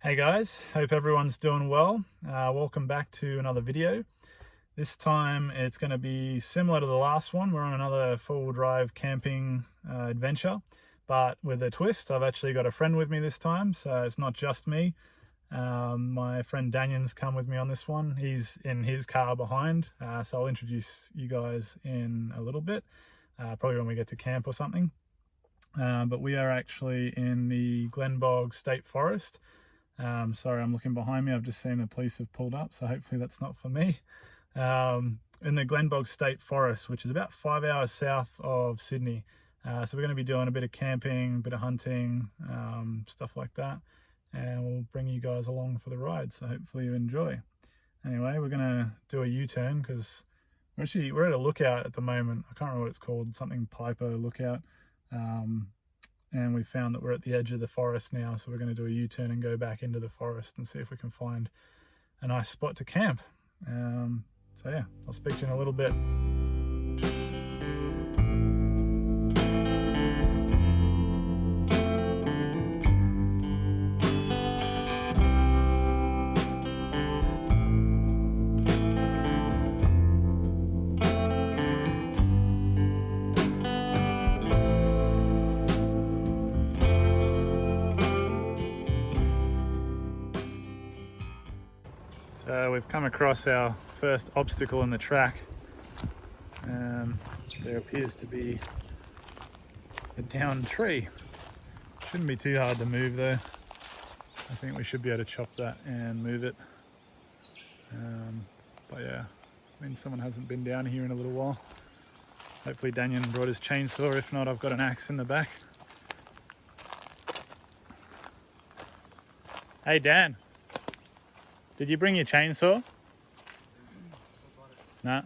Hey guys, hope everyone's doing well. Welcome back to another video. This time it's going to be similar to the last one. We're on another four-wheel drive camping adventure, but with a twist. I've actually got a friend with me this time, so it's not just me. My friend Danyon's come with me on this one. He's in his car behind, so I'll introduce you guys in a little bit, probably when we get to camp or something. But we are actually in the Glenbog State Forest. Sorry, I'm looking behind me. I've just seen the police have pulled up, so hopefully that's not for me. In the Glenbog State Forest, which is about 5 hours south of Sydney. So we're going to be doing a bit of camping, a bit of hunting, stuff like that. And we'll bring you guys along for the ride, so hopefully you enjoy. Anyway, we're going to do a U-turn because we're at a lookout at the moment. I can't remember what it's called, something Piper Lookout. And we found that we're at the edge of the forest now, so we're going to do a U-turn and go back into the forest and see if we can find a nice spot to camp. So yeah, I'll speak to you in a little bit. So we've come across our first obstacle in the track. There appears to be a downed tree. Shouldn't be too hard to move though. I think we should be able to chop that and move it. But yeah, I mean, someone hasn't been down here in a little while. Hopefully Danyon brought his chainsaw. If not, I've got an axe in the back. Hey Dan, did you bring your chainsaw? No.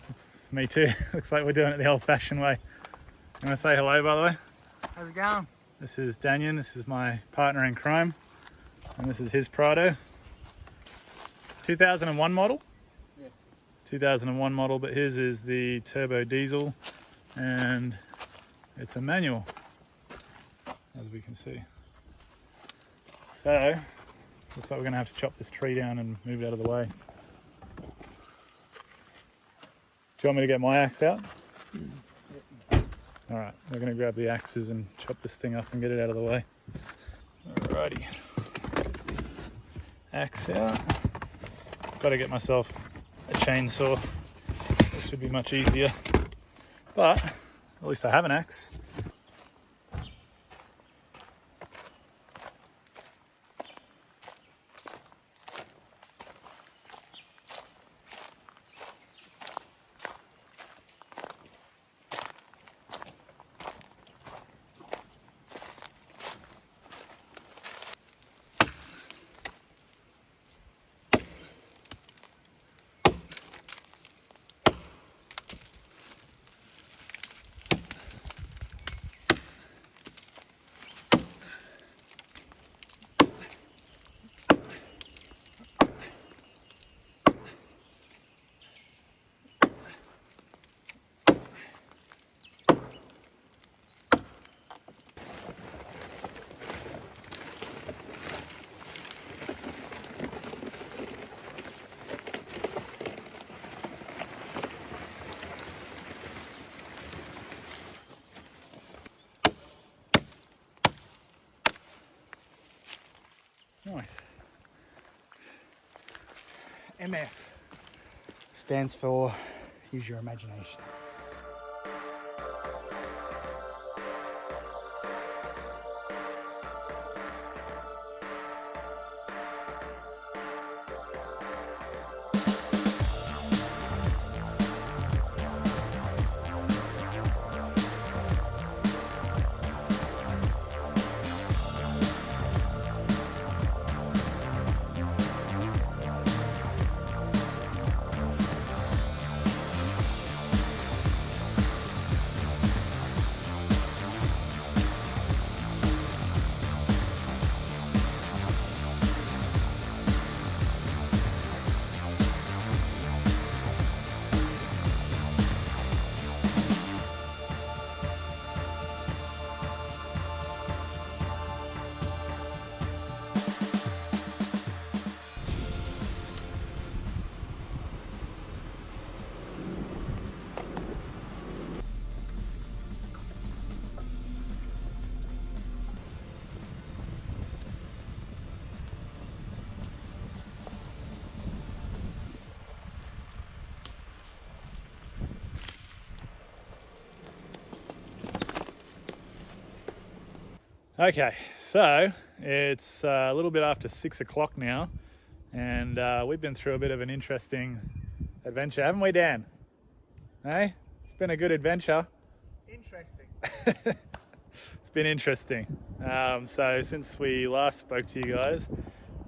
It's me too. Looks like we're doing it the old-fashioned way. You want to say hello, by the way? How's it going? This is Danyon. This is my partner in crime, and this is his Prado. 2001 model. Yeah. 2001 model, but his is the turbo diesel, and it's a manual, as we can see. So looks like we're going to have to chop this tree down and move it out of the way. Do you want me to get my axe out? Alright, we're going to grab the axes and chop this thing up and get it out of the way. Alrighty. Axe out. Got to get myself a chainsaw. This would be much easier. But at least I have an axe. Nice. MF stands for use your imagination. Okay, so it's a little bit after 6 o'clock now, and we've been through a bit of an interesting adventure, haven't we, Dan? Hey, it's been a good adventure. Interesting. It's been interesting. So since we last spoke to you guys,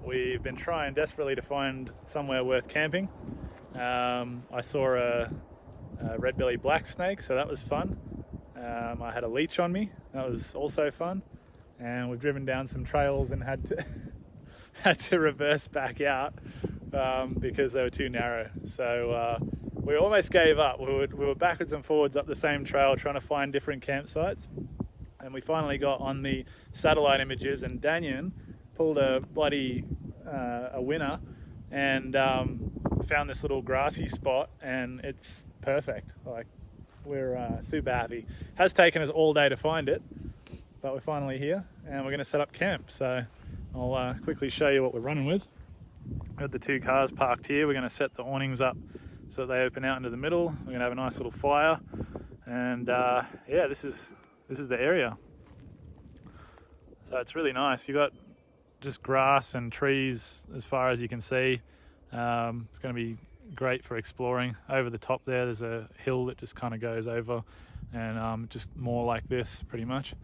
we've been trying desperately to find somewhere worth camping. I saw a red-bellied black snake, so that was fun. I had a leech on me, that was also fun. And we've driven down some trails and had to reverse back out because they were too narrow. So we almost gave up. We were backwards and forwards up the same trail trying to find different campsites, and we finally got on the satellite images, and Danyon pulled a bloody a winner and found this little grassy spot, and it's perfect. Like, we're super happy. Has taken us all day to find it, but we're finally here and we're going to set up camp. So I'll quickly show you what we're running with. We've got the two cars parked here. We're going to set the awnings up so that they open out into the middle. We're going to have a nice little fire, and yeah, this is the area. So it's really nice. You've got just grass and trees as far as you can see. It's going to be great for exploring. Over the top there's a hill that just kind of goes over, and just more like this pretty much.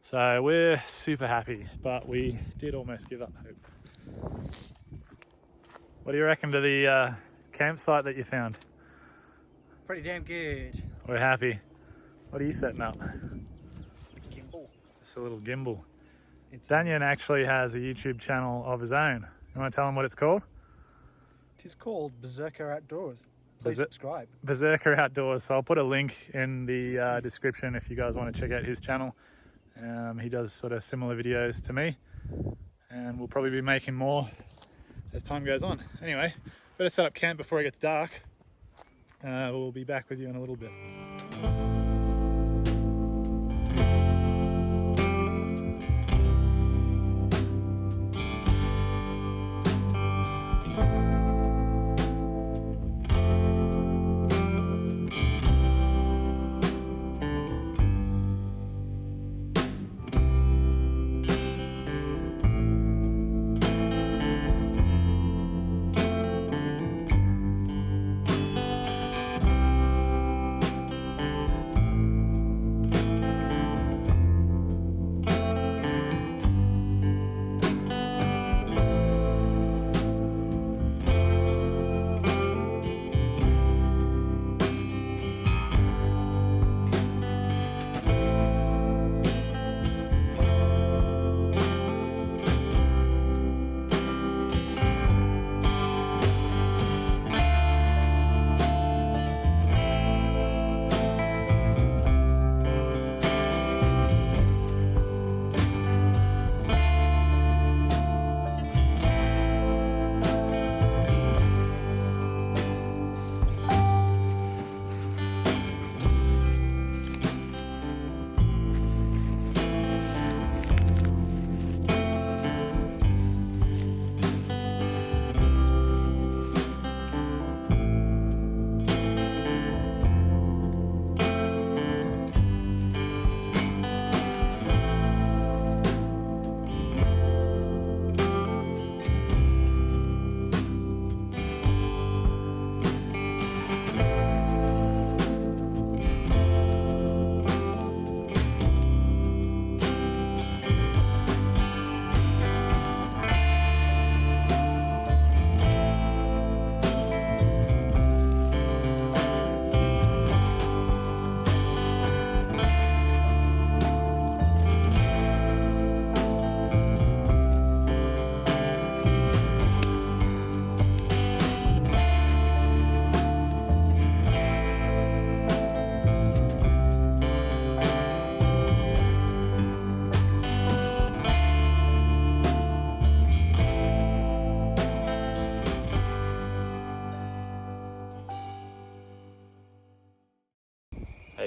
So we're super happy, but we did almost give up hope. What do you reckon to the campsite that you found? Pretty damn good. We're happy. What are you setting up? Gimbal. It's a little gimbal. Danyon actually has a YouTube channel of his own. You want to tell him what it's called? It is called Berserker Outdoors. Please subscribe. Berserker Outdoors. So I'll put a link in the description if you guys want to check out his channel. He does sort of similar videos to me, and we'll probably be making more as time goes on. Anyway, better set up camp before it gets dark. We'll be back with you in a little bit.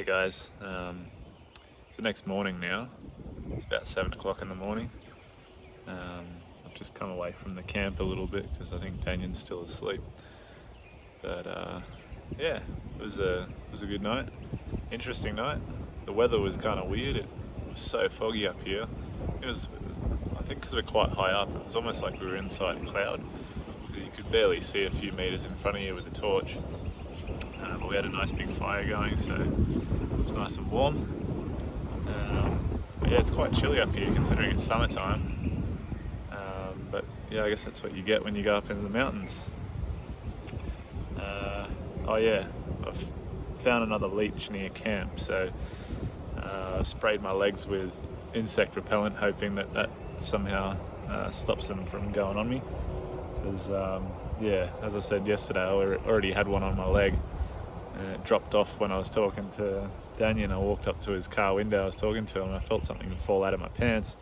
Hey guys, it's the next morning now. It's about 7 o'clock in the morning. I've just come away from the camp a little bit because I think Danyon's still asleep. But yeah, it was a good night. Interesting night. The weather was kind of weird. It was so foggy up here. I think because we're quite high up, it was almost like we were inside a cloud. You could barely see a few meters in front of you with a torch. But we had a nice big fire going, so it was nice and warm. But yeah, it's quite chilly up here considering it's summertime. But yeah, I guess that's what you get when you go up into the mountains. Oh yeah, I've found another leech near camp, so I sprayed my legs with insect repellent, hoping that somehow stops them from going on me. Because yeah, as I said yesterday, I already had one on my leg, and it dropped off when I was talking to Danyon. I walked up to his car window, I was talking to him, and I felt something fall out of my pants.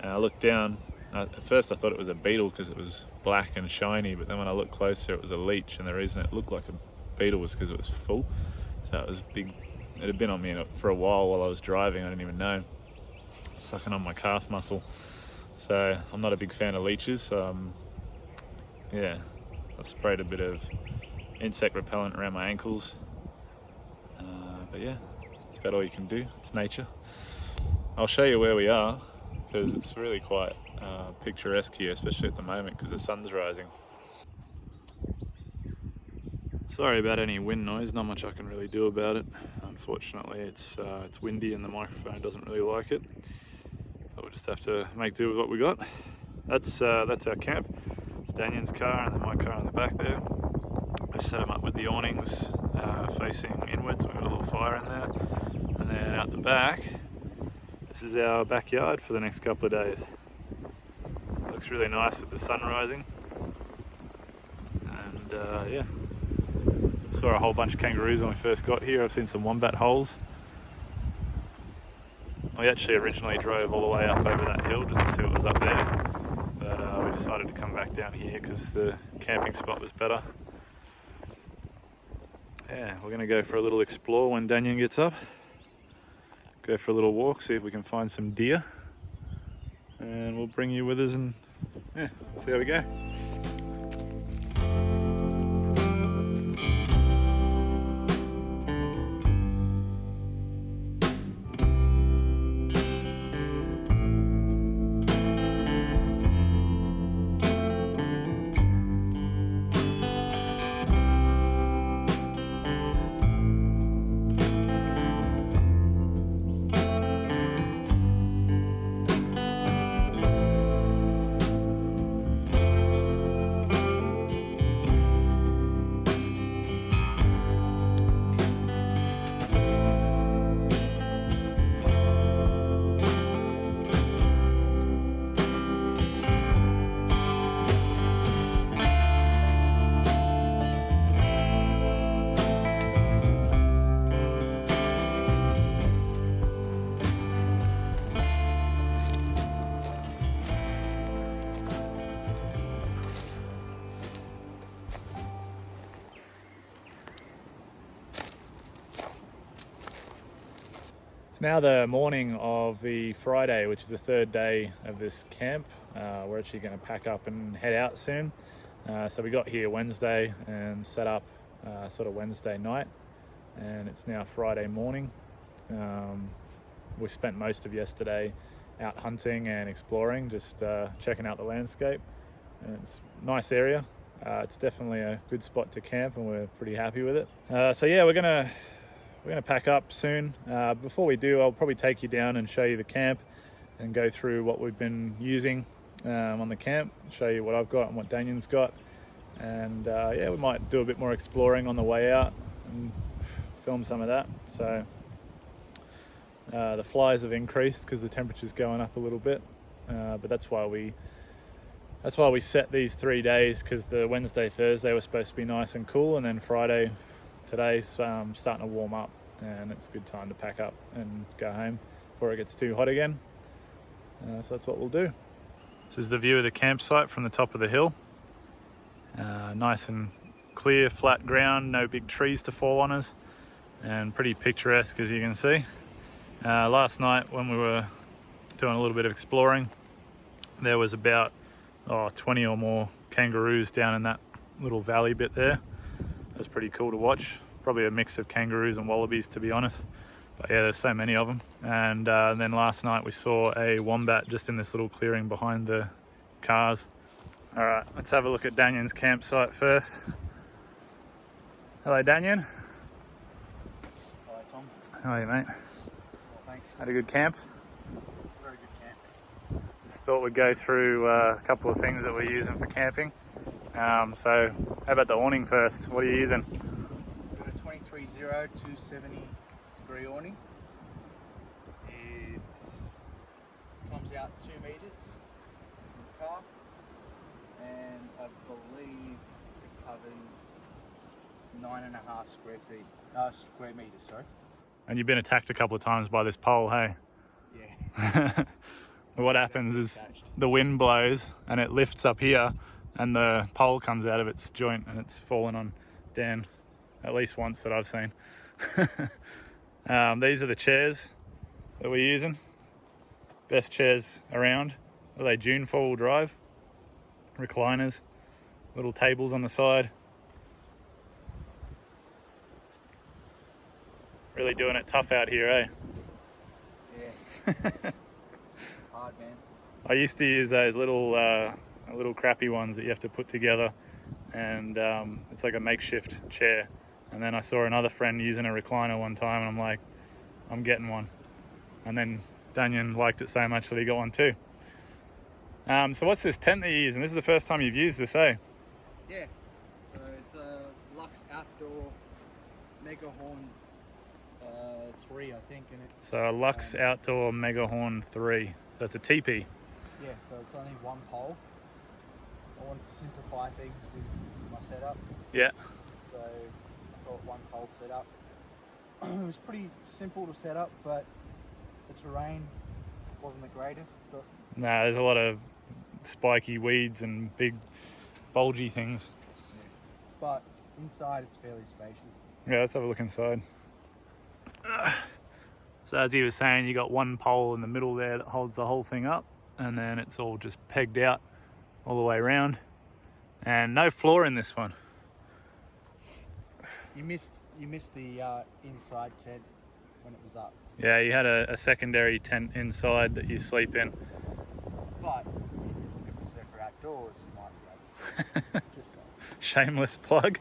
And I looked down. At first I thought it was a beetle because it was black and shiny, but then when I looked closer it was a leech, and the reason it looked like a beetle was because it was full. So it was big. It had been on me for a while I was driving, I didn't even know. Sucking on my calf muscle. So I'm not a big fan of leeches, so yeah, I sprayed a bit of insect repellent around my ankles. But yeah, it's about all you can do. It's nature. I'll show you where we are because it's really quite picturesque here, especially at the moment because the sun's rising. Sorry about any wind noise, not much I can really do about it. Unfortunately, it's windy and the microphone doesn't really like it. But we'll just have to make do with what we got. That's our camp. It's Danyon's car and then my car in the back there. I set them up with the awnings facing inwards. We've got a little fire in there. And then out the back, this is our backyard for the next couple of days. Looks really nice with the sun rising. And yeah, saw a whole bunch of kangaroos when we first got here. I've seen some wombat holes. We actually originally drove all the way up over that hill just to see what was up there. But we decided to come back down here because the camping spot was better. Yeah, we're going to go for a little explore when Danyon gets up. Go for a little walk, see if we can find some deer. And we'll bring you with us and yeah, see how we go. It's now the morning of the Friday, which is the third day of this camp. We're actually going to pack up and head out soon. So we got here Wednesday and set up sort of Wednesday night, and it's now Friday morning. We spent most of yesterday out hunting and exploring, just checking out the landscape. And it's a nice area. It's definitely a good spot to camp and we're pretty happy with it. So yeah, we're gonna pack up soon. Before we do, I'll probably take you down and show you the camp and go through what we've been using on the camp, show you what I've got and what Danyon's got. And yeah, we might do a bit more exploring on the way out and film some of that. So the flies have increased because the temperature's going up a little bit, but that's why we set these 3 days, because the Wednesday, Thursday were supposed to be nice and cool, and then Friday, today's starting to warm up, and it's a good time to pack up and go home before it gets too hot again. So that's what we'll do. This is the view of the campsite from the top of the hill. Nice and clear, flat ground, no big trees to fall on us. and pretty picturesque, as you can see. Last night when we were doing a little bit of exploring, there was about 20 or more kangaroos down in that little valley bit there. That's pretty cool to watch. Probably a mix of kangaroos and wallabies, to be honest. But yeah, there's so many of them. And then last night we saw a wombat just in this little clearing behind the cars. All right, let's have a look at Danyon's campsite first. Hello, Danyon. Hello, Tom. How are you, mate? Well, thanks. Had a good camp? Very good camp. Just thought we'd go through a couple of things that we're using for camping. So how about the awning first? What are you using? We've got a 23-0 270 degree awning. It comes out 2 meters from the car, and I believe it covers 9.5 square meters. Sorry. And you've been attacked a couple of times by this pole, hey? Yeah. What happens is the wind blows and it lifts up here, and the pole comes out of its joint, and it's fallen on Dan at least once that I've seen. These are the chairs that we're using. Best chairs around. Are they Dune 4-wheel drive? Recliners, little tables on the side. Really doing it tough out here, eh? Yeah. It's hard, man. I used to use those little crappy ones that you have to put together, and it's like a makeshift chair. And then I saw another friend using a recliner one time, and I'm like, I'm getting one. And then Danyon liked it so much that he got one too. So what's this tent that you're using? This is the first time you've used this, eh? Yeah. So it's a Lux Outdoor Megahorn 3, I think, and it's So a Lux Outdoor Megahorn 3. So it's a teepee. yeah. So it's only one pole. I want to simplify things with my setup. Yeah. So I thought one pole setup. It was pretty simple to set up, but the terrain wasn't the greatest. It's got Nah, there's a lot of spiky weeds and big bulgy things. but inside it's fairly spacious. Yeah, let's have a look inside. So as he was saying, you got one pole in the middle there that holds the whole thing up, and then it's all just pegged out all the way around, and no floor in this one. You missed the inside tent when it was up. Yeah, you had a secondary tent inside that you sleep in. But if you look at Berserker Outdoors, you might be able to see. Just saying. Shameless plug.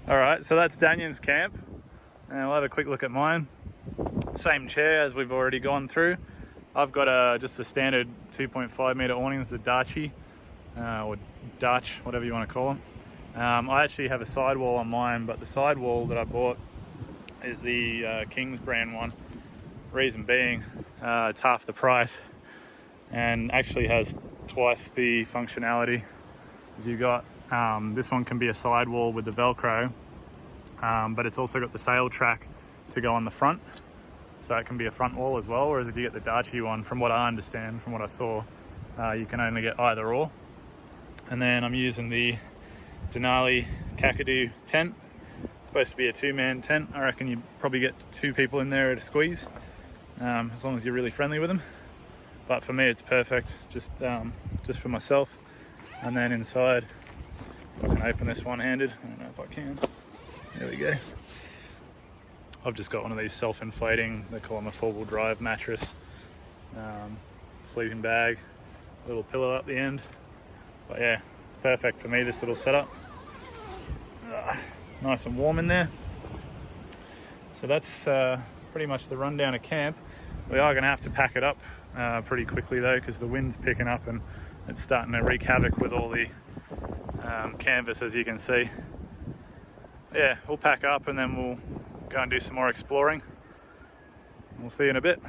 All right, so that's Danyon's camp, and we'll have a quick look at mine. Same chair as we've already gone through. I've got just a standard 2.5 meter awning. It's a Darchi, or Dutch, whatever you want to call them. I actually have a sidewall on mine, but the sidewall that I bought is the King's brand one. Reason being, it's half the price and actually has twice the functionality as you got. This one can be a sidewall with the Velcro, but it's also got the sail track to go on the front, so it can be a front wall as well. Whereas if you get the Darchi one, from what I understand, from what I saw, you can only get either or. And then I'm using the Denali Kakadu tent. It's supposed to be a 2-man tent. I reckon you probably get 2 people in there at a squeeze, as long as you're really friendly with them. But for me, it's perfect, just for myself. And then inside, if I can open this one-handed. I don't know if I can. There we go. I've just got one of these self-inflating, they call them a 4-wheel drive mattress, sleeping bag, little pillow up the end. But yeah, it's perfect for me, this little setup. Nice and warm in there. So that's pretty much the rundown of camp. We are going to have to pack it up pretty quickly though, because the wind's picking up and it's starting to wreak havoc with all the canvas, as you can see. Yeah, we'll pack up and then we'll go and do some more exploring. We'll see you in a bit.